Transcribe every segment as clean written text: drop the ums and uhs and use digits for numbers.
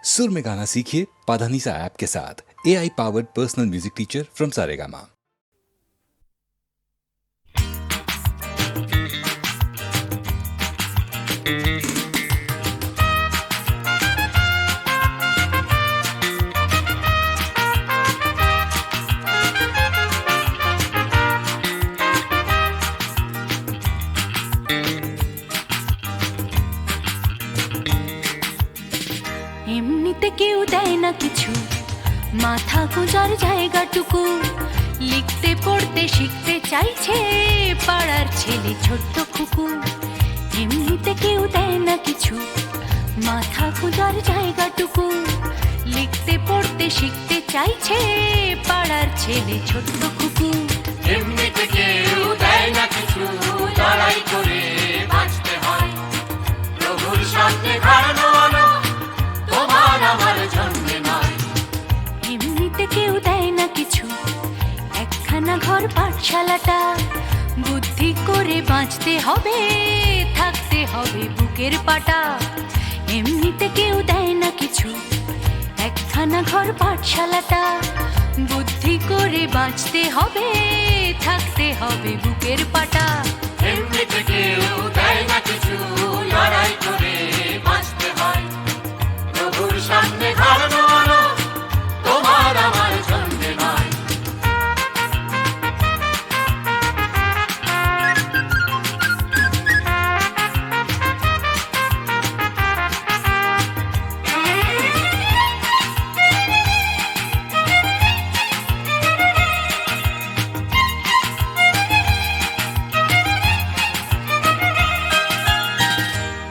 सुर में गाना सीखिए पाधानीसा ऐप के साथ। AI powered personal music teacher from Saregama. এমনিতে কেউ দেয় না কিছু, মাথা গোজার জায়গাটুকু। লিখতে পড়তে শিখতে চাইছে পাড়ার ছেলে ছোট্ট খুকু। এমনিতে কেউ দেয় না কিছু, মাথা গোজার জায়গাটুকু। লিখতে পড়তে শিখতে চাইছে পাড়ার ছেলে ছোট্ট খুকু। এমনিতে কেউ দেয় না কিছু, লড়াই করে বাঁচতে হয়। প্রভুর সামনে হারানো আলো তোমার আমার জন্য নয়। এমনিতে কেউ দেয় না কিছু, একখানা ঘর পাঠশালাটা। বুদ্ধি করে বাঁচতে হবে, থাকতে হবে বুকের পাটা। এমনিতে কেউ দেয় না কিছু, একখানা ঘর পাঠশালাটা। বুদ্ধি করে বাঁচতে হবে, থাকতে হবে বুকের পাটা। এমনিতে কেউ দেয় না কিছু, লড়াই করে বাঁচতে হয়। প্রভুর সামনে হারানো আলো তোমার আমার জন্য নয়।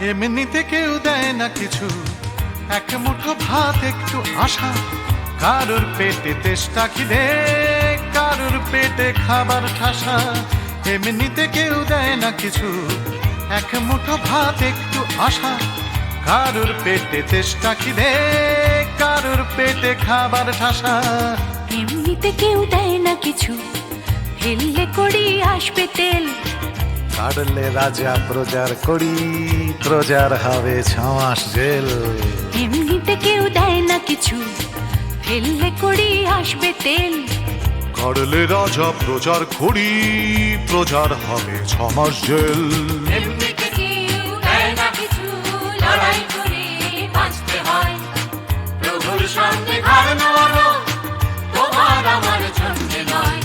এমনিতে কেউ দেয় না কিছু, এক মুঠো ভাত একটু আশা। কারুর পেটে তেষ্টা খিদে, কারুর পেটে খাবার ঠাসা। এমনিতে কেউ দেয় না কিছু, এক মুঠো ভাত একটু আশা। কারুর পেটে তেষ্টা খিদে, কারুর পেটে খাবার ঠাসা। এমনিতে কেউ দেয় না কিছু, ফেললে করি আসবে তেল। কাটলে রাজা প্রজার করি, প্রজার হবে 6 মাস জেল। এমনিতে কেউ দেয় না কিছু, ফেললে করি আসবে তেল। কাটলে রাজা প্রজার করি, প্রজার হবে 6 মাস জেল। এমনিতে কেউ দেয় না কিছু, লড়াই করে বাঁচতে হয়। প্রভুর সামনে হারানো আলো তোমার আমার জন্য নয়।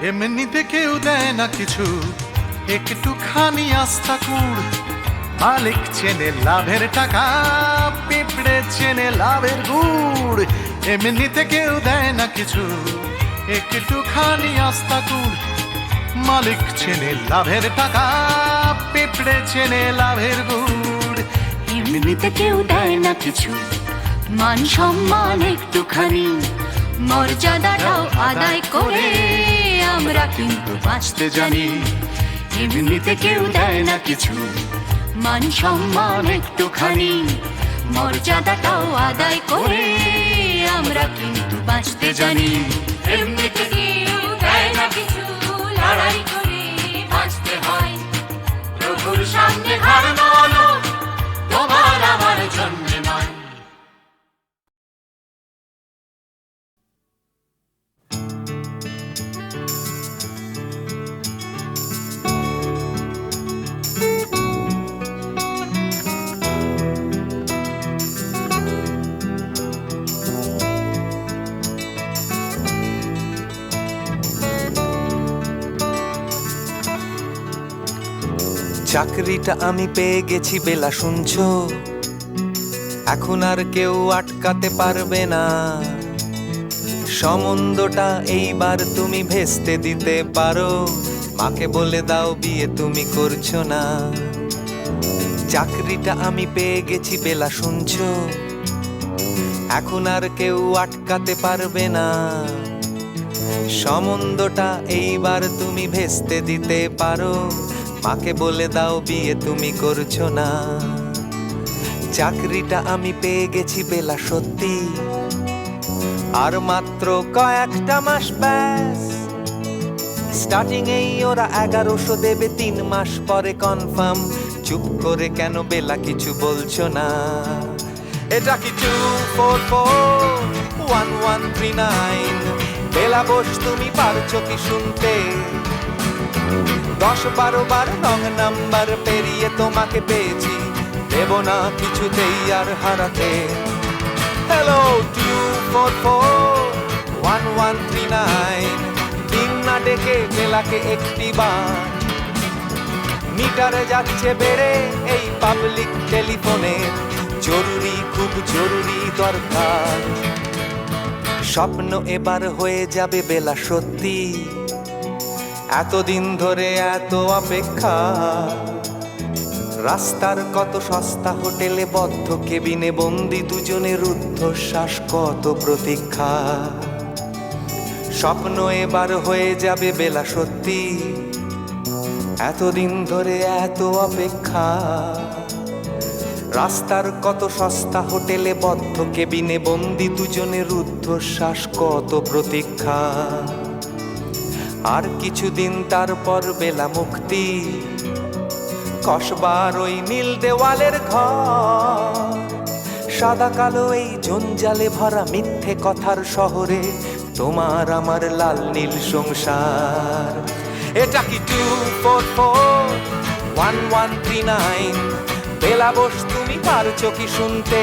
এমনিতে কেউ দেয় না কিছু, একটুখানি আস্থা কুড়। মালিক চেনে লাভের টাকা, পিঁপড়ে চেনে লাভের গুড়। এমনিতে কেউ দেয় না কিছু, একটুখানি আস্থা কুড়। মালিক চেনে লাভের টাকা, পিঁপড়ে চেনে লাভের গুড়। এমনিতে কেউ দেয় না কিছু, মান সম্মান একটুখানি। মর্যাদাটাও আদায় করে আমরা কিন্তু বাঁচতে জানি। এমনিতে কেউ দেয় না কিছু, মান সম্মান একটুখানি। মর্যাদাটাও আদায় করে আমরা কিন্তু বাঁচতে জানি। এমনিতে কেউ দেয় না কিছু, লড়াই করে বাঁচতে হয়। প্রভুর সামনে হারানো আলো তোমার আমার জন্য নয়। চাকরিটা আমি পেয়ে গেছি বেলা, শুনছো? এখন আর কেউ আটকাতে পারবে না। সম্বন্ধটা এইবার তুমি ভেস্তে দিতে পারো। মাকে বলে দাও বিয়ে তুমি করছো না। চাকরিটা আমি পেয়ে গেছি বেলা, শুনছো? এখন আর কেউ আটকাতে পারবে না। সম্বন্ধটা এইবার তুমি ভেস্তে দিতে পারো, মাকে বলে দাও বিয়ে তুমি করছো না। চাকরিটা আমি পেয়ে গেছি বেলা সত্যি, আর মাত্র কয়েকটা মাস ব্যাস। স্টার্টিং এই ওরা 1100 দেবে, 3 মাস পরে কনফার্ম। চুপ করে কেন বেলা কিছু বলছো না? এটা কি 2441139? বেলা বোস তুমি পারছো কি শুনতে? 10-12 বার রং নাম্বার পেরিয়ে তোমাকে পেয়েছি, দেব না কিছুতেই আর হারাতে। হ্যালো 2441139, দিন না ডেকে বেলাকে একটি বার। মিটারে যাচ্ছে বেড়ে এই পাবলিক টেলিফোনের, জরুরি খুব জরুরি দরকার। স্বপ্ন এবার হয়ে যাবে বেলা সত্যি, এতদিন ধরে এত অপেক্ষা। রাস্তার কত সস্তা হোটেলে বদ্ধ কেবিনে বন্দি দুজনের রুদ্ধশ্বাস, কত প্রতীক্ষা। স্বপ্ন এবার হয়ে যাবে বেলা সত্যি, এতদিন ধরে এত অপেক্ষা। রাস্তার কত সস্তা হোটেলে বদ্ধ কেবিনে বন্দি দুজনের রুদ্ধশ্বাস, কত প্রতীক্ষা। আর কিছুদিন তারপর বেলা মুক্তি, কসবার ওই নীল দেওয়ালের ঘর। সাদা কালো এই জঞ্জালে ভরা মিথ্যে কথার শহরে তোমার আমার লাল নীল সংসার। এটা কি 2441139? বেলা বোস তুমি পারছো কি শুনতে?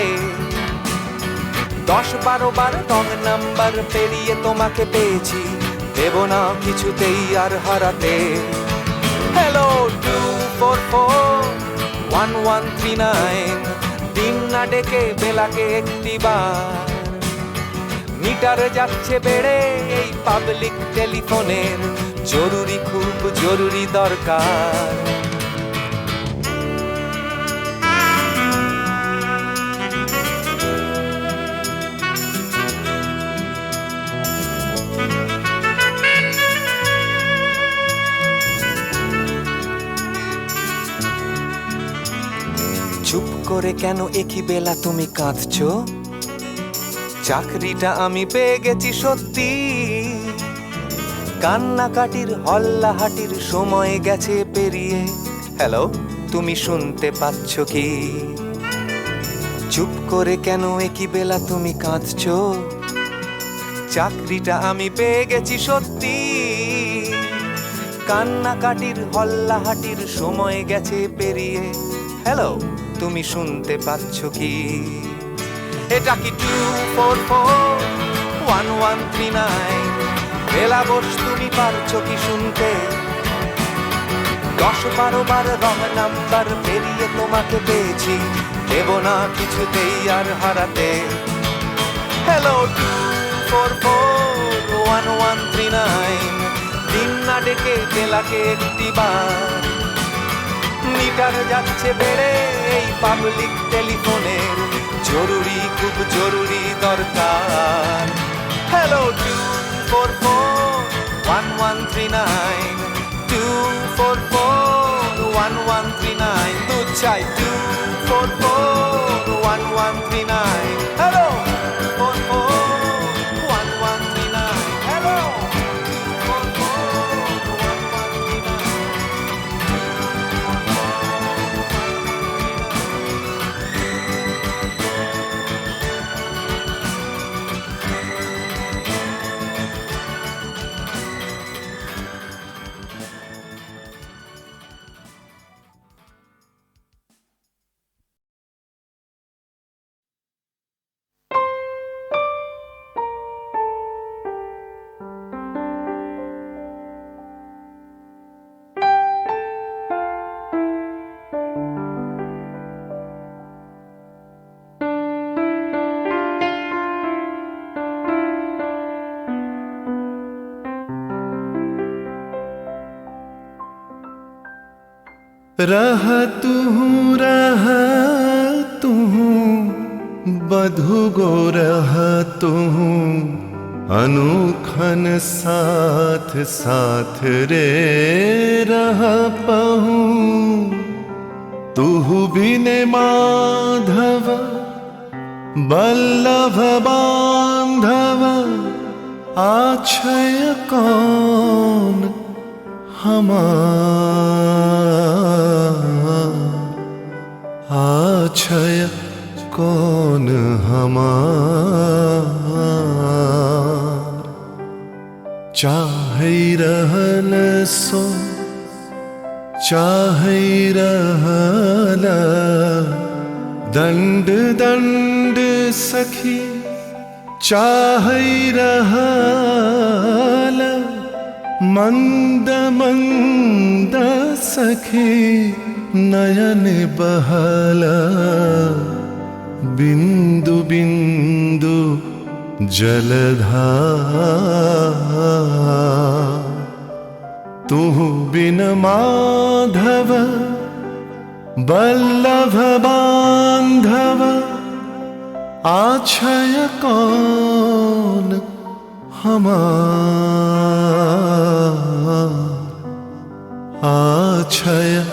10-12 বার রং নাম্বার পেরিয়ে তোমাকে পেয়েছি, দেব না কিছুতেই আর হারাতে। হ্যালো 2441139, দিন না ডেকে বেলাকে একটি বার। মিটারে যাচ্ছে বেড়ে এই পাবলিক টেলিফোনের, জরুরি খুব জরুরি দরকার। চুপ করে কেন একই বেলা তুমি কাঁদছো? চাকরিটা আমি পেয়ে গেছি সত্যি, কান্নাকাটির হল্লাহাটির সময় গেছে পেরিয়ে। হ্যালো তুমি শুনতে পাচ্ছ কি? চুপ করে কেন একই বেলা তুমি কাঁদছো? চাকরিটা আমি পেয়ে গেছি সত্যি, কান্নাকাটির হল্লাহাটির সময় গেছে পেরিয়ে। হ্যালো তুমি শুনতে পাচ্ছ কি? এটা কি 2441139? বেলা বোস তুমি পারছো কি শুনতে? 10-12 বার রং নাম্বার পেরিয়ে তোমাকে পেয়েছি, দেব না কিছুতেই আর হারাতে। হ্যালো 2441139, দিন না ডেকে বেলাকে একটি বার। মিটার যাচ্ছে বেড়ে এই পাবলিক টেলিফোনের, জরুরি খুব জরুরি দরকার। হ্যালো 2441139, 2441139, দুধ চাই 2441139। Hello 2441139, hello 2441139। रहा तू बधु गो रहा तू अनुखन साथ साथ रे रह पहूं तुहु बिने माधव बल्लभ बांधव आछय कौन हमार आछय कौन हमार चाहै रहल सो चाहै रहल दंड दंड सखी चाहै रहल मंद मंद सखी नयन बहला बिंदु बिंदु जलधार तुहु बिन माधव बल्लभ बांधव आछय कौन हमार आछय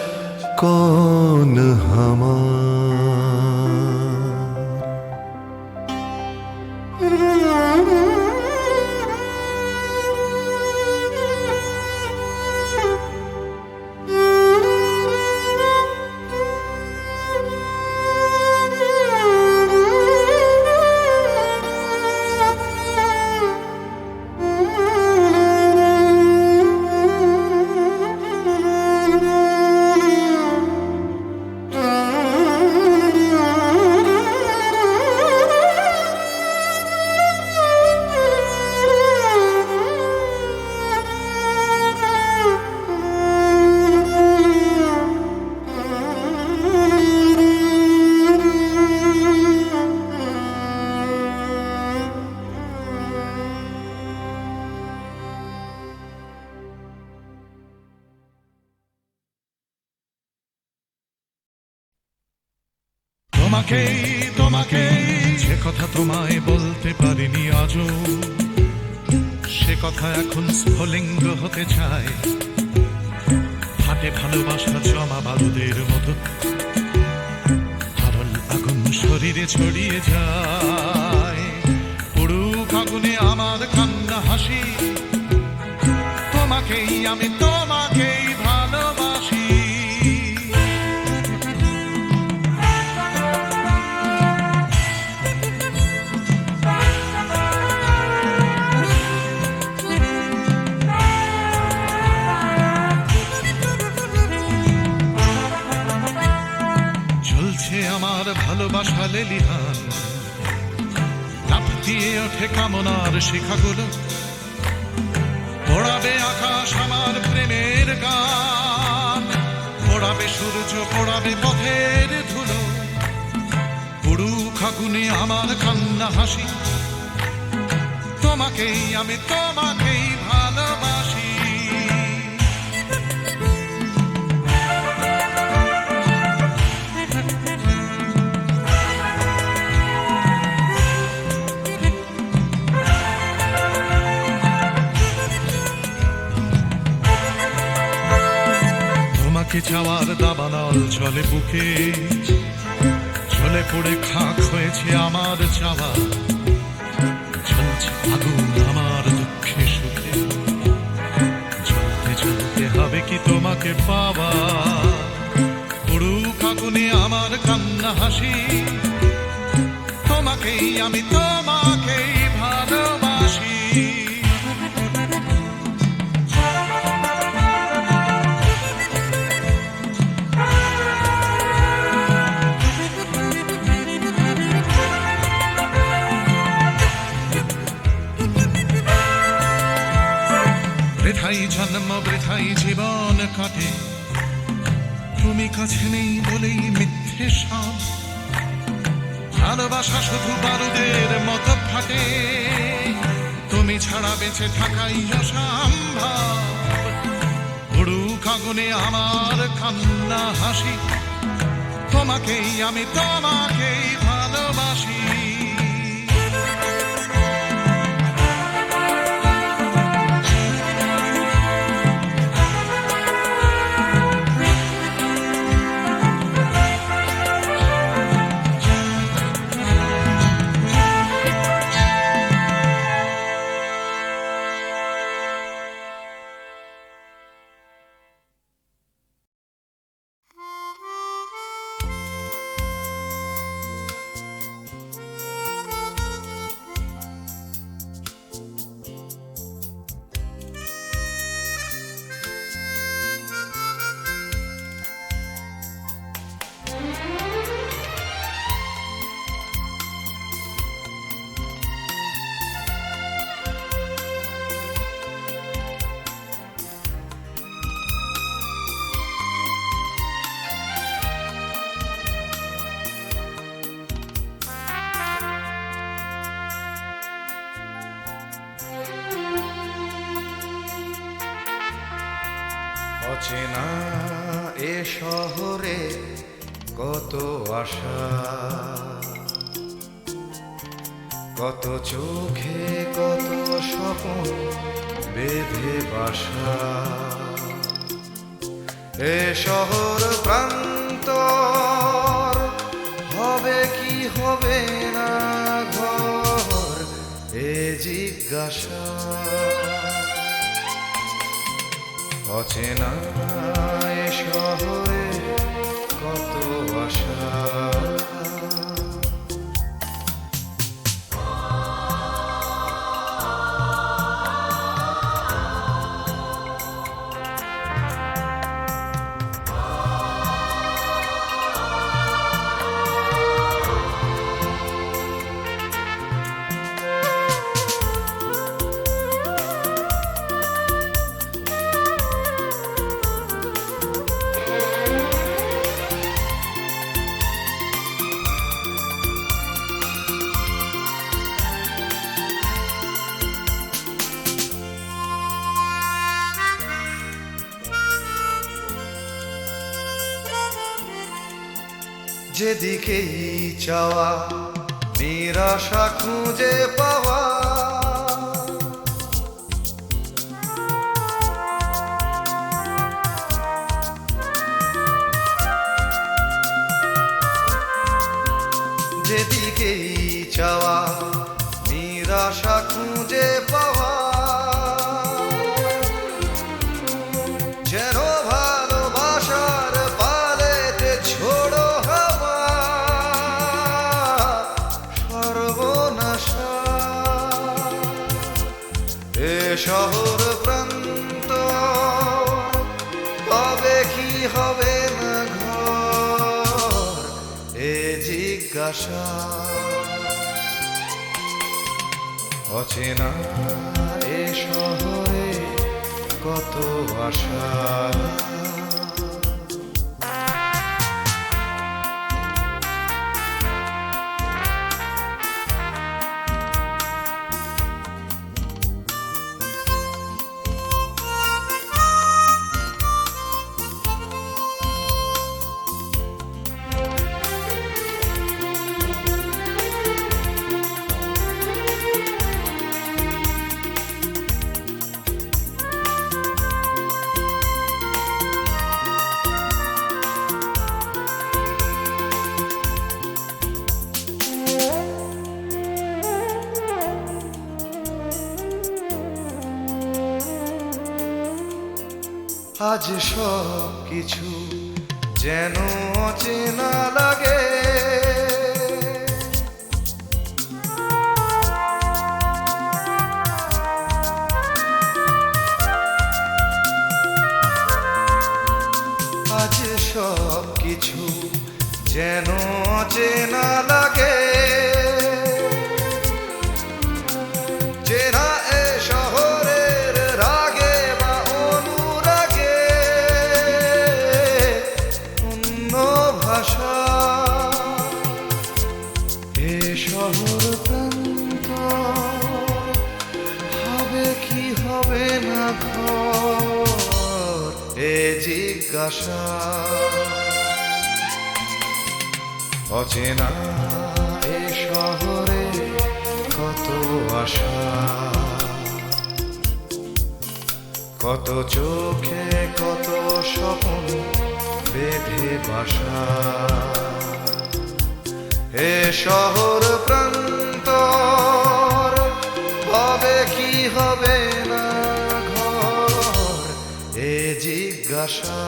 कौन हमार তোমাকেই তোমাকেই যে কথা তোমায় বলতে পারিনি আজও সে কথা এখন স্ফুলিঙ্গ হতে চায় ফাটে ভালোবাসা জমা বারুদের মতো তরল আগুন শরীরে ছড়িয়ে যায় পুরুক আগুনে আমার কান্না হাসি তোমাকেই আমি তোমাকেই ভালোবাসি আমার ভালোবাসা লেলিহান লাফ দিয়ে ওঠে কামনার শিখাগুলো পোড়াবে আকাশ আমার প্রেমের গান পোড়াবে সূর্য পোড়াবে পথের ধুলো পুরুক আগুনে আমার কান্না হাসি তোমাকেই আমি তোমাকেই ভালোবাসি চাওয়ার দাবানল চলে বুকে চলে পড়ে খাক হয়েছে আমার চাওয়া চলছে আগুন আমার দুঃখে সুখে চলতে চলতে হবে কি তোমাকে পাওয়া পুরুক আগুনে আমার কান্না হাসি তোমাকেই আমি তোমাকেই ভালোবাসি বৃথাই জন্ম বৃথাই জীবন কাটে তুমি কাছে নেই বলেই মিথ্যে সব ভালোবাসা শুধু বারুদের মতো ফাটে তুমি ছাড়া বেঁচে থাকাই অসম্ভব পুরুক আগুনে আমার কান্না হাসি তোমাকেই আমি তোমাকেই ভালোবাসি শহরে কত আশা, কত চোখে কত স্বপ্ন বেঁধে বাসা। এ শহর প্রান্তর হবে কি হবে না ঘর, এ জিজ্ঞাসা। অচেনা এ শহরে কত আশা। যেদিকেই চাওয়া নিরাশা খুঁজে পাওয়া, যেদিকেই চাওয়া নিরাশা খুঁজে পাওয়া। যেন ভালোবাসার পালেতে ছোড়ো হাওয়া সর্বনাশা। এ শহর প্রান্ত হবে কি হবে না ঘর, এ জিজ্ঞাসা। অচেনা এ শহরে কত আশা। আজ সব কিছু যেন অচেনা লাগে, আজ সব কিছু যেন অচেনা লাগে। চেনা এ শহরের রাগে বা অনুরাগে অন্য ভাষা। এ শহর প্রান্ত হবে কি হবে না ঘর, এ জিজ্ঞাসা। অচেনা এ শহরে কত আশা, কত চোখে কত স্বপ্ন বেঁধে বাসা। এ শহর প্রান্তর হবে কি হবে না ঘর, এ জিজ্ঞাসা।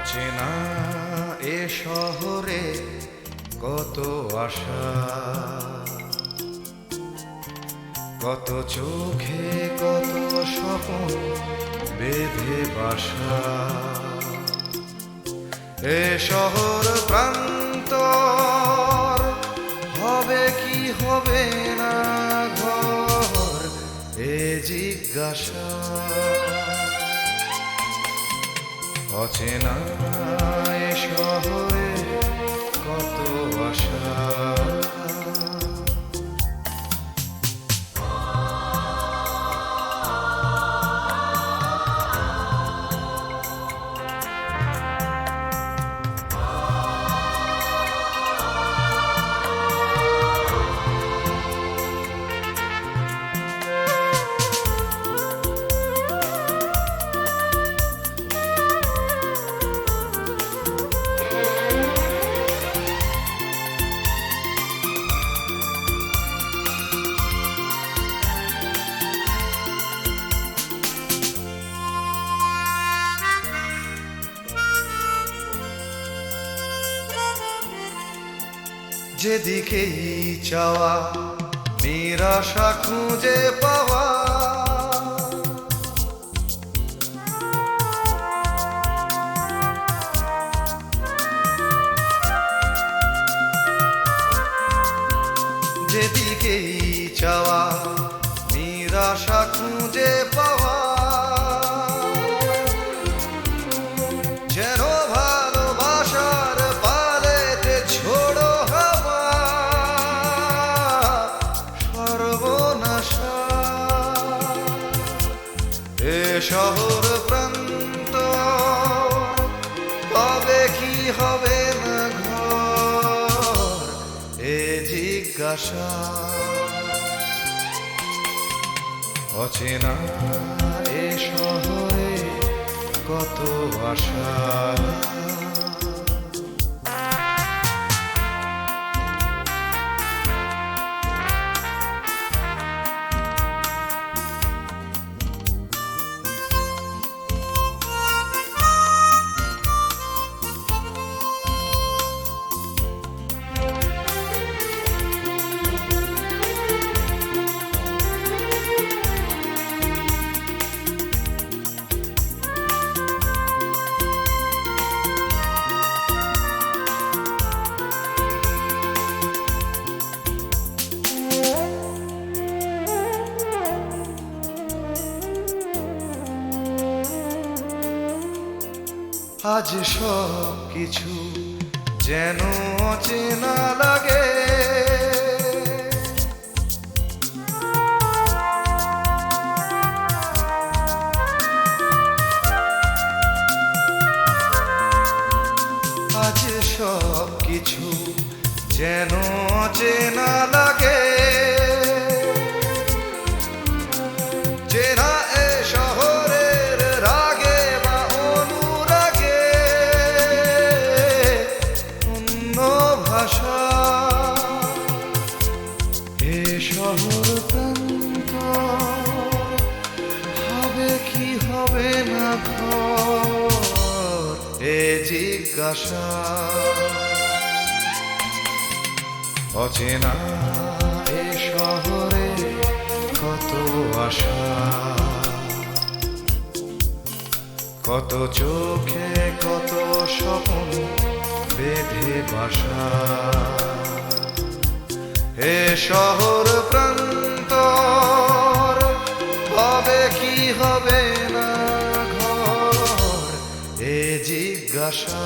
অচেনা এ শহরে কত আশা, কত চোখে কত স্বপ্ন বেঁধে বাসা। এ শহর প্রান্তর হবে কি হবে না ঘর, এ জিজ্ঞাসা। অচেনা এ শহরে কত আশা। যেদিকেই চাওয়া নিরাশা খুঁজে পাওয়া, যেদিকেই চাওয়া নিরাশা খুঁজে পাওয়া। যেন ভালোবাসার পালেতে ছোড়ো হাওয়া সর্বনাশা। এ শহর প্রান্ত হবে কি হবে না ঘর, এ জিজ্ঞাসা। অচেনা এ শহরে কত আশা। আজ সব কিছু যেন অচেনা লাগে, আজ সব কিছু যেন অচেনা লাগে। চেনা এ শহরের রাগে বা অনুরাগে অন্য ভাষা। এ শহর প্রান্ত হবে কি হবে না ঘর, এ জিজ্ঞাসা। অচেনা এ শহরে কত আশা, কত চোখে কত স্বপ্ন বেঁধে বাসা। এ শহর প্রান্তর হবে কি হবে না ঘর, এ জিজ্ঞাসা।